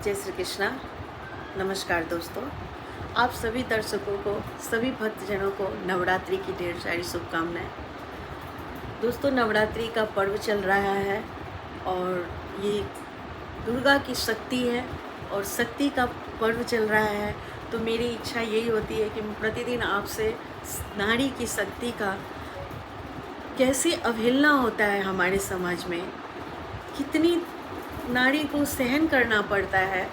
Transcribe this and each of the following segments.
जय श्री कृष्णा। नमस्कार दोस्तों, आप सभी दर्शकों को, सभी भक्तजनों को नवरात्रि की ढेर सारी शुभकामनाएं। दोस्तों, नवरात्रि का पर्व चल रहा है और ये दुर्गा की शक्ति है और शक्ति का पर्व चल रहा है। तो मेरी इच्छा यही होती है कि मैं प्रतिदिन आपसे नारी की शक्ति का कैसे अवहेलना होता है हमारे समाज में, कितनी नारी को सहन करना पड़ता है,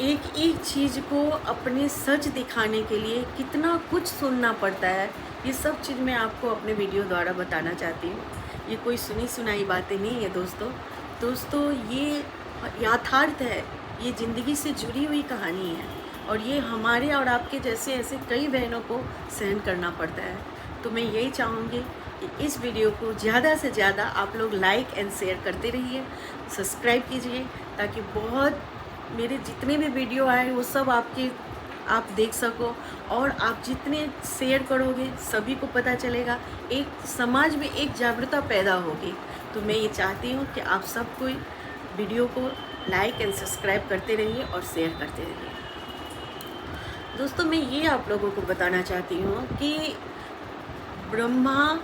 एक एक चीज़ को अपने सच दिखाने के लिए कितना कुछ सुनना पड़ता है। ये सब चीज़ मैं आपको अपने वीडियो द्वारा बताना चाहती हूँ। ये कोई सुनी सुनाई बातें नहीं है दोस्तों, ये यथार्थ है, ये ज़िंदगी से जुड़ी हुई कहानी है और ये हमारे और आपके जैसे ऐसे कई बहनों को सहन करना पड़ता है। तो मैं यही चाहूँगी कि इस वीडियो को ज़्यादा से ज़्यादा आप लोग लाइक एंड शेयर करते रहिए, सब्सक्राइब कीजिए, ताकि बहुत मेरे जितने भी वीडियो आए वो सब आप देख सको और आप जितने शेयर करोगे सभी को पता चलेगा, एक समाज में एक जागरूकता पैदा होगी। तो मैं ये चाहती हूँ कि आप सब कोई वीडियो को लाइक एंड सब्सक्राइब करते रहिए और शेयर करते रहिए। दोस्तों, मैं ये आप लोगों को बताना चाहती हूँ कि ब्रह्मा,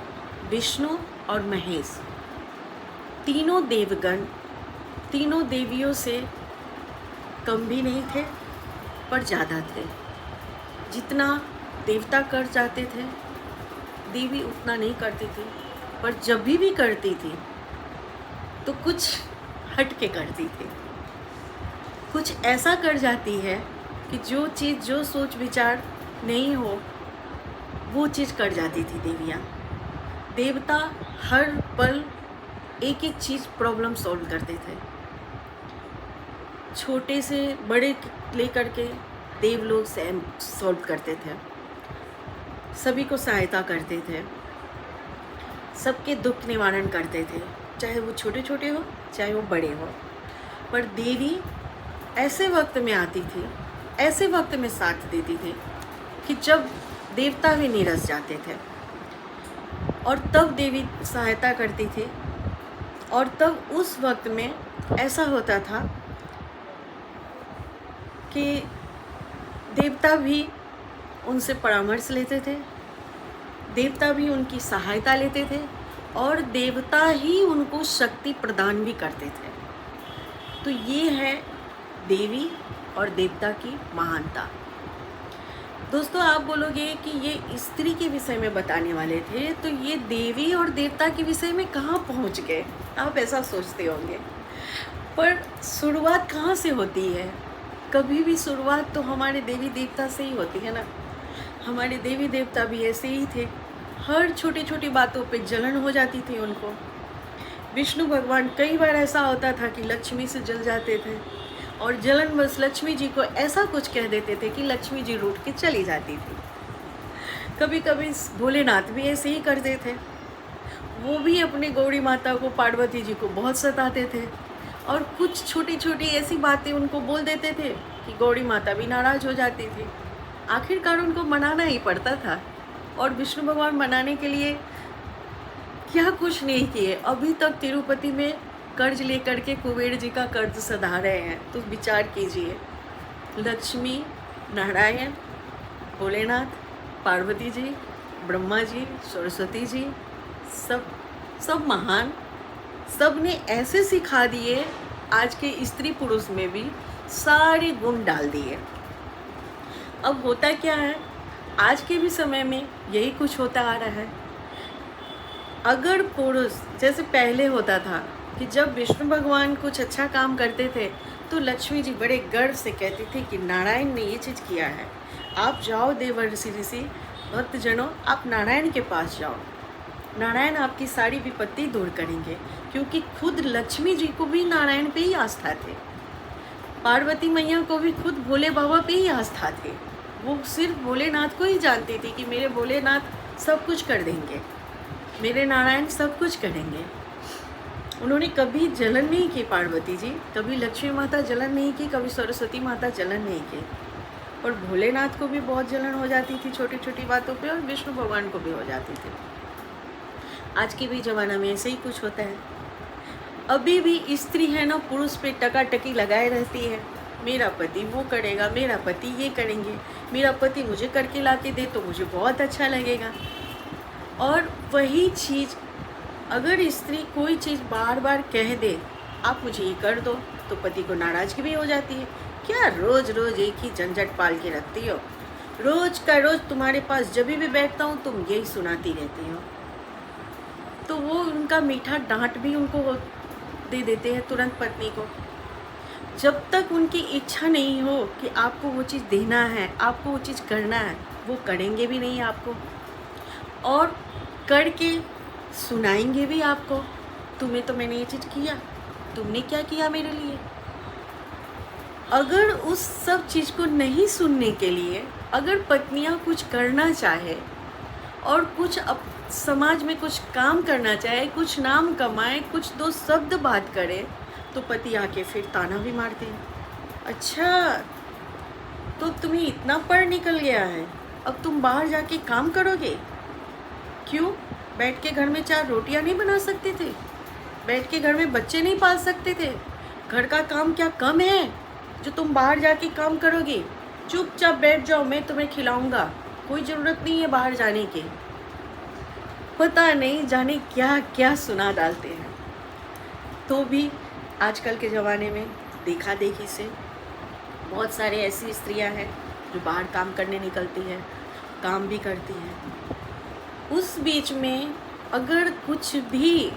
विष्णु और महेश तीनों देवगण तीनों देवियों से कम भी नहीं थे पर ज़्यादा थे। जितना देवता कर जाते थे देवी उतना नहीं करती थी, पर जब भी करती थी तो कुछ हट के करती थी, कुछ ऐसा कर जाती है कि जो चीज़, जो सोच विचार नहीं हो वो चीज़ कर जाती थी देवियाँ। देवता हर पल एक एक चीज़ प्रॉब्लम सॉल्व करते थे, छोटे से बड़े लेकर के देव लोग सॉल्व करते थे, सभी को सहायता करते थे, सबके दुख निवारण करते थे, चाहे वो छोटे छोटे हो चाहे वो बड़े हो। पर देवी ऐसे वक्त में आती थी, ऐसे वक्त में साथ देती थी कि जब देवता भी नीरस जाते थे और तब देवी सहायता करती थी। और तब उस वक्त में ऐसा होता था कि देवता भी उनसे परामर्श लेते थे, देवता भी उनकी सहायता लेते थे और देवता ही उनको शक्ति प्रदान भी करते थे। तो ये है देवी और देवता की महानता। दोस्तों, आप बोलोगे कि ये स्त्री के विषय में बताने वाले थे, तो ये देवी और देवता के विषय में कहाँ पहुँच गए, आप ऐसा सोचते होंगे। पर शुरुआत कहाँ से होती है? कभी भी शुरुआत तो हमारे देवी देवता से ही होती है ना। हमारे देवी देवता भी ऐसे ही थे, हर छोटी छोटी बातों पे जलन हो जाती थी उनको। विष्णु भगवान कई बार ऐसा होता था कि लक्ष्मी से जल जाते थे और जलन बस लक्ष्मी जी को ऐसा कुछ कह देते थे कि लक्ष्मी जी रूठ के चली जाती थी। कभी कभी भोलेनाथ भी ऐसे ही करते थे, वो भी अपनी गौरी माता को, पार्वती जी को बहुत सताते थे और कुछ छोटी छोटी ऐसी बातें उनको बोल देते थे कि गौरी माता भी नाराज़ हो जाती थी। आखिरकार उनको मनाना ही पड़ता था और विष्णु भगवान मनाने के लिए क्या कुछ नहीं किए। अभी तक तिरुपति में कर्ज लेकर के कुबेर जी का कर्ज सधा रहे हैं। तो विचार कीजिए, लक्ष्मी, नारायण, भोलेनाथ, पार्वती जी, ब्रह्मा जी, सरस्वती जी, सब महान, सब ने ऐसे सिखा दिए, आज के स्त्री पुरुष में भी सारे गुण डाल दिए। अब होता क्या है, आज के भी समय में यही कुछ होता आ रहा है। अगर पुरुष, जैसे पहले होता था कि जब विष्णु भगवान कुछ अच्छा काम करते थे तो लक्ष्मी जी बड़े गर्व से कहती थी कि नारायण ने ये चीज़ किया है, आप जाओ देवर्षि ऋषि भक्तजनों, आप नारायण के पास जाओ, नारायण आपकी सारी विपत्ति दूर करेंगे। क्योंकि खुद लक्ष्मी जी को भी नारायण पे ही आस्था थे, पार्वती मैया को भी खुद भोले बाबा पे ही आस्था थे। वो सिर्फ भोलेनाथ को ही जानती थी कि मेरे भोलेनाथ सब कुछ कर देंगे, मेरे नारायण सब कुछ करेंगे। उन्होंने कभी जलन नहीं की, पार्वती जी कभी लक्ष्मी माता जलन नहीं की, कभी सरस्वती माता जलन नहीं की। और भोलेनाथ को भी बहुत जलन हो जाती थी छोटी छोटी बातों पे और विष्णु भगवान को भी हो जाती थी। आज के भी ज़माना में ऐसे ही कुछ होता है। अभी भी स्त्री है ना, पुरुष पे टकाटकी लगाए रहती है मेरा पति वो करेगा, मेरा पति ये करेंगे, मेरा पति मुझे करके ला के दे तो मुझे बहुत अच्छा लगेगा। और वही चीज़ अगर स्त्री कोई चीज़ बार बार कह दे, आप मुझे ये कर दो, तो पति को नाराज़गी भी हो जाती है। क्या रोज़ रोज़ एक ही झंझट पाल के रखती हो, रोज़ का रोज़ तुम्हारे पास जब भी बैठता हूँ तुम यही सुनाती रहती हो। तो वो उनका मीठा डांट भी उनको दे देते हैं तुरंत पत्नी को। जब तक उनकी इच्छा नहीं हो कि आपको वो चीज़ देना है, आपको वो चीज़ करना है, वो करेंगे भी नहीं आपको, और करके सुनाएंगे भी आपको, तुम्हें तो मैंने ये चीज़ किया, तुमने क्या किया मेरे लिए। अगर उस सब चीज़ को नहीं सुनने के लिए अगर पत्नियां कुछ करना चाहे और कुछ समाज में कुछ काम करना चाहे, कुछ नाम कमाए, कुछ दो शब्द बात करे, तो पति आके फिर ताना भी मारते हैं। अच्छा, तो तुम्हें इतना पढ़ निकल गया है, अब तुम बाहर जाके काम करोगे? क्यों? बैठ के घर में 4 रोटियां नहीं बना सकते थे? बैठ के घर में बच्चे नहीं पाल सकते थे? घर का काम क्या कम है जो तुम बाहर जाके काम करोगे? चुपचाप बैठ जाओ, मैं तुम्हें खिलाऊंगा, कोई ज़रूरत नहीं है बाहर जाने की। पता नहीं जाने क्या क्या सुना डालते हैं। तो भी आजकल के ज़माने में देखा देखी से बहुत सारे ऐसी स्त्रियां हैं जो बाहर काम करने निकलती हैं, काम भी करती हैं। उस बीच में अगर कुछ भी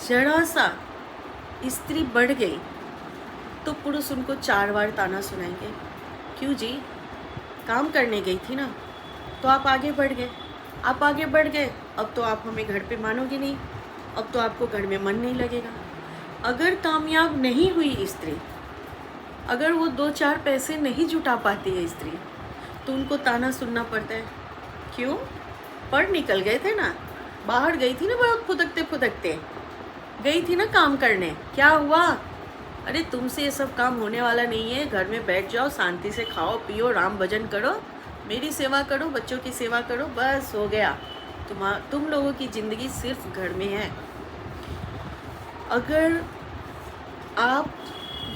जरा सा स्त्री बढ़ गई तो पुरुष उनको 4 बार ताना सुनाएंगे। क्यों जी? काम करने गई थी ना, तो आप आगे बढ़ गए, आप आगे बढ़ गए, अब तो आप हमें घर पे मानोगे नहीं, अब तो आपको घर में मन नहीं लगेगा। अगर कामयाब नहीं हुई स्त्री, अगर वो 2-4 पैसे नहीं जुटा पाती है स्त्री, तो उनको ताना सुनना पड़ता है। क्यों? पढ़ निकल गए थे ना, बाहर गई थी ना, बहुत फुदकते फुदकते गई थी ना काम करने, क्या हुआ? अरे तुमसे ये सब काम होने वाला नहीं है, घर में बैठ जाओ, शांति से खाओ पियो, राम भजन करो, मेरी सेवा करो, बच्चों की सेवा करो, बस हो गया। तुम लोगों की ज़िंदगी सिर्फ घर में है। अगर आप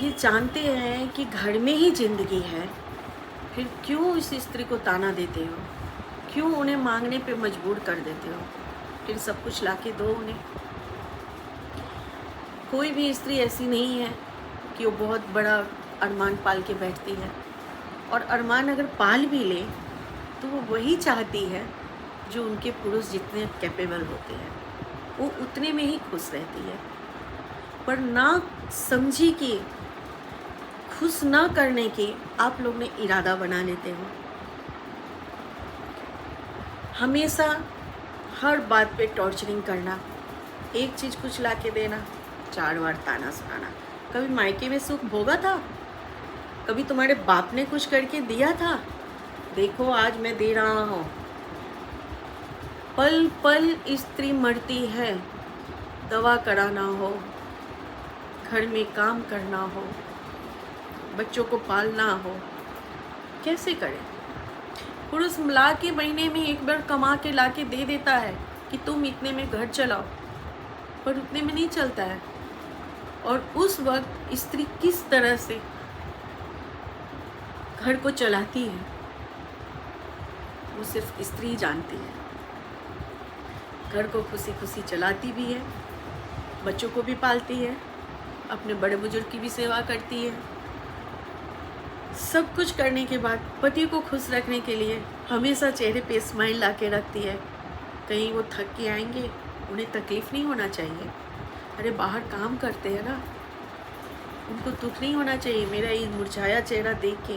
ये जानते हैं कि घर में ही ज़िंदगी है, फिर क्यों इस स्त्री को ताना देते हो? क्यों उन्हें मांगने पे मजबूर कर देते हो? फिर सब कुछ लाके दो उन्हें। कोई भी स्त्री ऐसी नहीं है कि वो बहुत बड़ा अरमान पाल के बैठती है, और अरमान अगर पाल भी ले तो वो वही चाहती है जो उनके पुरुष जितने कैपेबल होते हैं, वो उतने में ही खुश रहती है। पर ना समझी कि खुश ना करने की आप लोग ने इरादा बना लेते हो। हमेशा हर बात पे टॉर्चरिंग करना, एक चीज़ कुछ ला के देना, 4 बार ताना सुनाना। कभी मायके में सुख भोगा था? कभी तुम्हारे बाप ने कुछ करके दिया था? देखो आज मैं दे रहा हूँ। पल पल स्त्री मरती है, दवा कराना हो, घर में काम करना हो, बच्चों को पालना हो, कैसे करें? पुरुष ला के महीने में एक बार कमा के ला के दे देता है कि तुम इतने में घर चलाओ, पर उतने में नहीं चलता है। और उस वक्त स्त्री किस तरह से घर को चलाती है वो सिर्फ स्त्री ही जानती है। घर को खुशी खुशी चलाती भी है, बच्चों को भी पालती है, अपने बड़े बुजुर्ग की भी सेवा करती है। सब कुछ करने के बाद पति को खुश रखने के लिए हमेशा चेहरे पे स्माइल ला के रखती है। कहीं वो थक के आएंगे, उन्हें तकलीफ़ नहीं होना चाहिए। अरे बाहर काम करते हैं ना, उनको दुख नहीं होना चाहिए। मेरा ये मुरझाया चेहरा देख के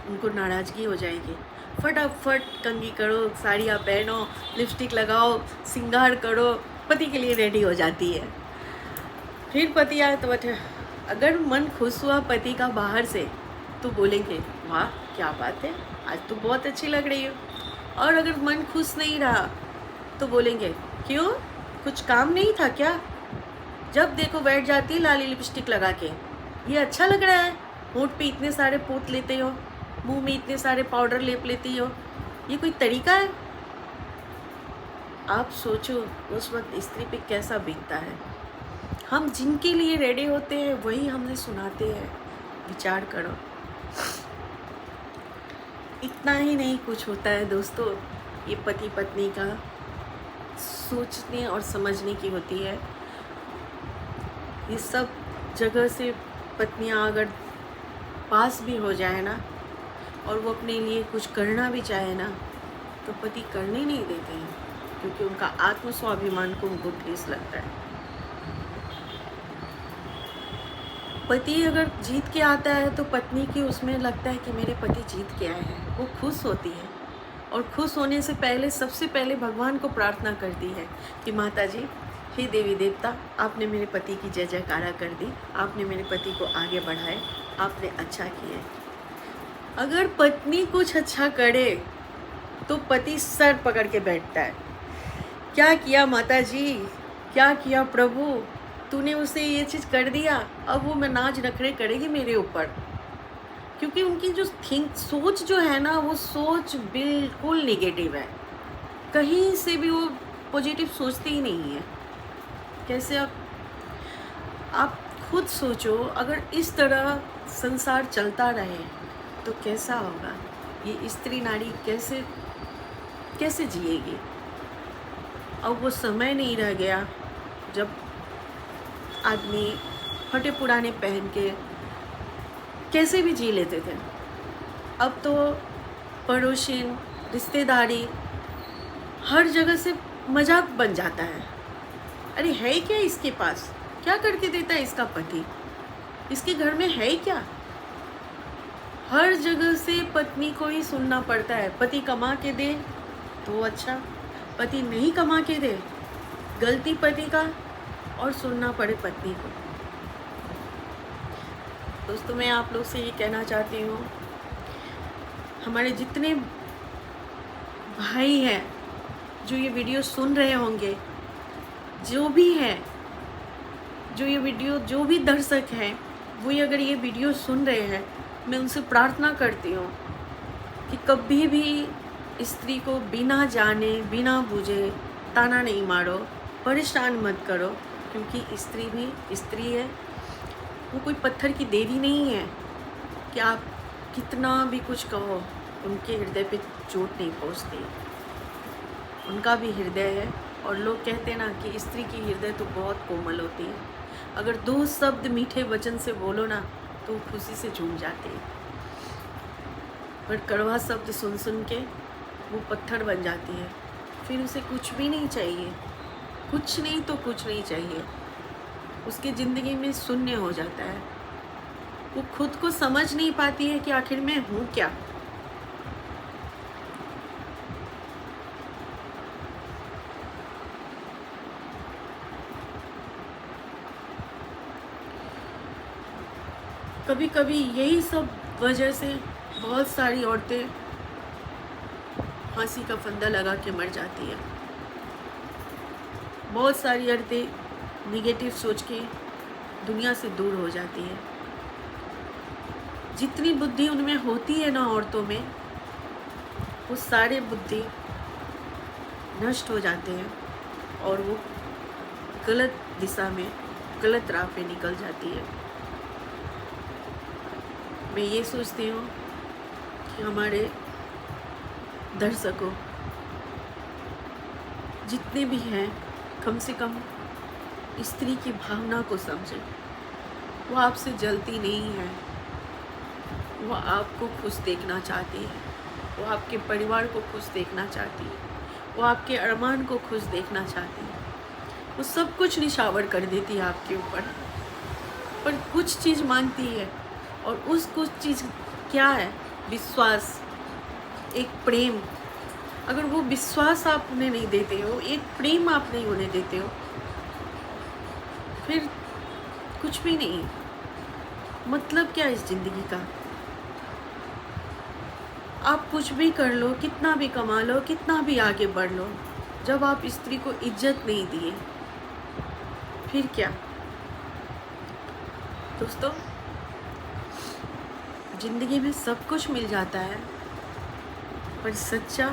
उनको नाराज़गी हो जाएगी। फटाफट कंघी करो, साड़ियाँ पहनो, लिपस्टिक लगाओ, श्रृंगार करो, पति के लिए रेडी हो जाती है। फिर पति आए तो बैठे, अगर मन खुश हुआ पति का बाहर से तो बोलेंगे वाह क्या बात है, आज तो बहुत अच्छी लग रही हो। और अगर मन खुश नहीं रहा तो बोलेंगे क्यों, कुछ काम नहीं था क्या? जब देखो बैठ जाती है लाली लिपस्टिक लगा के, ये अच्छा लग रहा है, होंठ पे इतने सारे पोत लेते हो, मुंह में इतने सारे पाउडर लेप लेती हो, ये कोई तरीका है? आप सोचो उस वक्त स्त्री पे कैसा बीतता है। हम जिनके लिए रेडी होते हैं वही हमसे सुनाते हैं, विचार करो। इतना ही नहीं कुछ होता है दोस्तों, ये पति पत्नी का सोचने और समझने की होती है। ये सब जगह से पत्नियां अगर पास भी हो जाए ना और वो अपने लिए कुछ करना भी चाहे ना तो पति करने नहीं देते हैं, क्योंकि उनका आत्म स्वाभिमान को उनको ठेस लगता है। पति अगर जीत के आता है तो पत्नी की उसमें लगता है कि मेरे पति जीत के आए हैं, वो खुश होती है। और खुश होने से पहले सबसे पहले भगवान को प्रार्थना करती है कि माता जी, हे देवी देवता, आपने मेरे पति की जय जयकारा कर दी, आपने मेरे पति को आगे बढ़ाए, आपने अच्छा किया। अगर पत्नी कुछ अच्छा करे तो पति सर पकड़ के बैठता है, क्या किया माता जी, क्या किया प्रभु, तूने उसे ये चीज़ कर दिया, अब वो मैं नाच नखरे करेगी मेरे ऊपर। क्योंकि उनकी जो सोच जो है ना, वो सोच बिल्कुल नेगेटिव है, कहीं से भी वो पॉजिटिव सोचते ही नहीं है। कैसे आप खुद सोचो, अगर इस तरह संसार चलता रहे तो कैसा होगा, ये स्त्री नारी कैसे कैसे जिएगी। अब वो समय नहीं रह गया जब आदमी फटे पुराने पहन के कैसे भी जी लेते थे। अब तो पड़ोसिन, रिश्तेदारी, हर जगह से मजाक बन जाता है। अरे है क्या इसके पास, क्या करके देता है इसका पति, इसके घर में है क्या। हर जगह से पत्नी को ही सुनना पड़ता है। पति कमा के दे तो अच्छा, पति नहीं कमा के दे गलती पति का, और सुनना पड़े पत्नी को। दोस्तों, मैं आप लोग से ये कहना चाहती हूँ, हमारे जितने भाई हैं जो ये वीडियो सुन रहे होंगे, जो भी हैं, जो भी दर्शक हैं, वो अगर ये वीडियो सुन रहे हैं, मैं उनसे प्रार्थना करती हूँ कि कभी भी स्त्री को बिना जाने बिना बूझे ताना नहीं मारो, परेशान मत करो, क्योंकि स्त्री भी स्त्री है। वो कोई पत्थर की देवी नहीं है कि आप कितना भी कुछ कहो उनके हृदय पे चोट नहीं पहुंचती। उनका भी हृदय है, और लोग कहते हैं ना कि स्त्री की हृदय तो बहुत कोमल होती है। अगर 2 शब्द मीठे वचन से बोलो ना तो वो खुशी से झूम जाती है, पर कड़वा शब्द सुन सुन के वो पत्थर बन जाती है। फिर उसे कुछ भी नहीं चाहिए, कुछ नहीं तो कुछ नहीं चाहिए। उसकी ज़िंदगी में शून्य हो जाता है। वो खुद को समझ नहीं पाती है कि आखिर मैं हूँ क्या। कभी कभी यही सब वजह से बहुत सारी औरतें फांसी का फंदा लगा के मर जाती है। बहुत सारी औरतें निगेटिव सोच के दुनिया से दूर हो जाती है। जितनी बुद्धि उनमें होती है ना औरतों में, वो सारे बुद्धि नष्ट हो जाते हैं और वो गलत दिशा में, गलत राह पे निकल जाती है। मैं ये सोचती हूँ कि हमारे दर्शकों जितने भी हैं, कम से कम स्त्री की भावना को समझें। वो आपसे जलती नहीं है, वो आपको खुश देखना चाहती है, वो आपके परिवार को खुश देखना चाहती है, वो आपके अरमान को खुश देखना चाहती है। वो सब कुछ निछावर कर देती है आपके ऊपर, पर कुछ चीज़ मांगती है, और उस कुछ चीज़ क्या है? विश्वास, एक प्रेम। अगर वो विश्वास आप उन्हें नहीं देते हो, एक प्रेम आप नहीं उन्हें देते हो, फिर कुछ भी नहीं। मतलब क्या इस ज़िंदगी का? आप कुछ भी कर लो, कितना भी कमा लो, कितना भी आगे बढ़ लो, जब आप स्त्री को इज्जत नहीं दिए, फिर क्या? दोस्तों, ज़िंदगी में सब कुछ मिल जाता है, पर सच्चा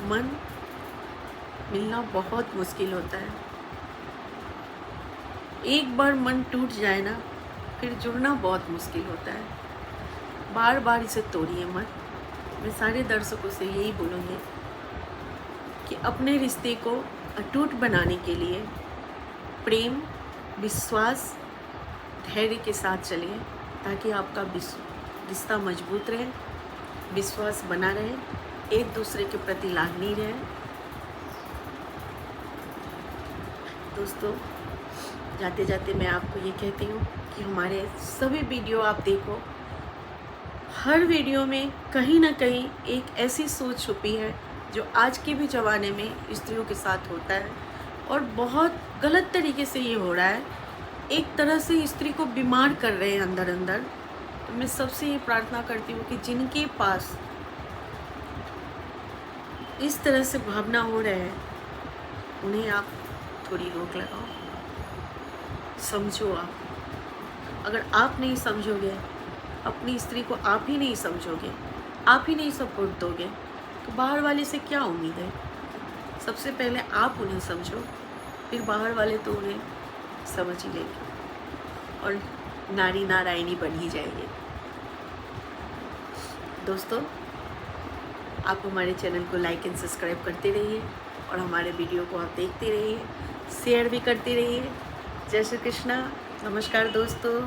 मन मिलना बहुत मुश्किल होता है। एक बार मन टूट जाए ना, फिर जुड़ना बहुत मुश्किल होता है। बार बार इसे तोड़िए मत। मैं सारे दर्शकों से यही बोलूँगी कि अपने रिश्ते को अटूट बनाने के लिए प्रेम, विश्वास, धैर्य के साथ चलिए, ताकि आपका रिश्ता मजबूत रहे, विश्वास बना रहे, एक दूसरे के प्रति लागनी रहे। दोस्तों, जाते जाते मैं आपको ये कहती हूँ कि हमारे सभी वीडियो आप देखो, हर वीडियो में कहीं ना कहीं एक ऐसी सोच छुपी है जो आज के भी ज़माने में स्त्रियों के साथ होता है और बहुत गलत तरीके से ये हो रहा है। एक तरह से स्त्री को बीमार कर रहे हैं अंदर अंदर। तो मैं सबसे ये प्रार्थना करती हूँ कि जिनके पास इस तरह से भावना हो रहे हैं, उन्हें आप थोड़ी रोक लगाओ, समझो। आप अगर आप नहीं समझोगे, अपनी स्त्री को आप ही नहीं समझोगे, आप ही नहीं सपोर्ट दोगे, तो बाहर वाले से क्या उम्मीद है। सबसे पहले आप उन्हें समझो, फिर बाहर वाले तो उन्हें समझ ही लेंगे और नारी नारायणी बन ही जाएगी। दोस्तों, आप हमारे चैनल को लाइक एंड सब्सक्राइब करते रहिए और हमारे वीडियो को आप देखते रहिए, शेयर भी करते रहिए। जय श्री कृष्णा। नमस्कार दोस्तों।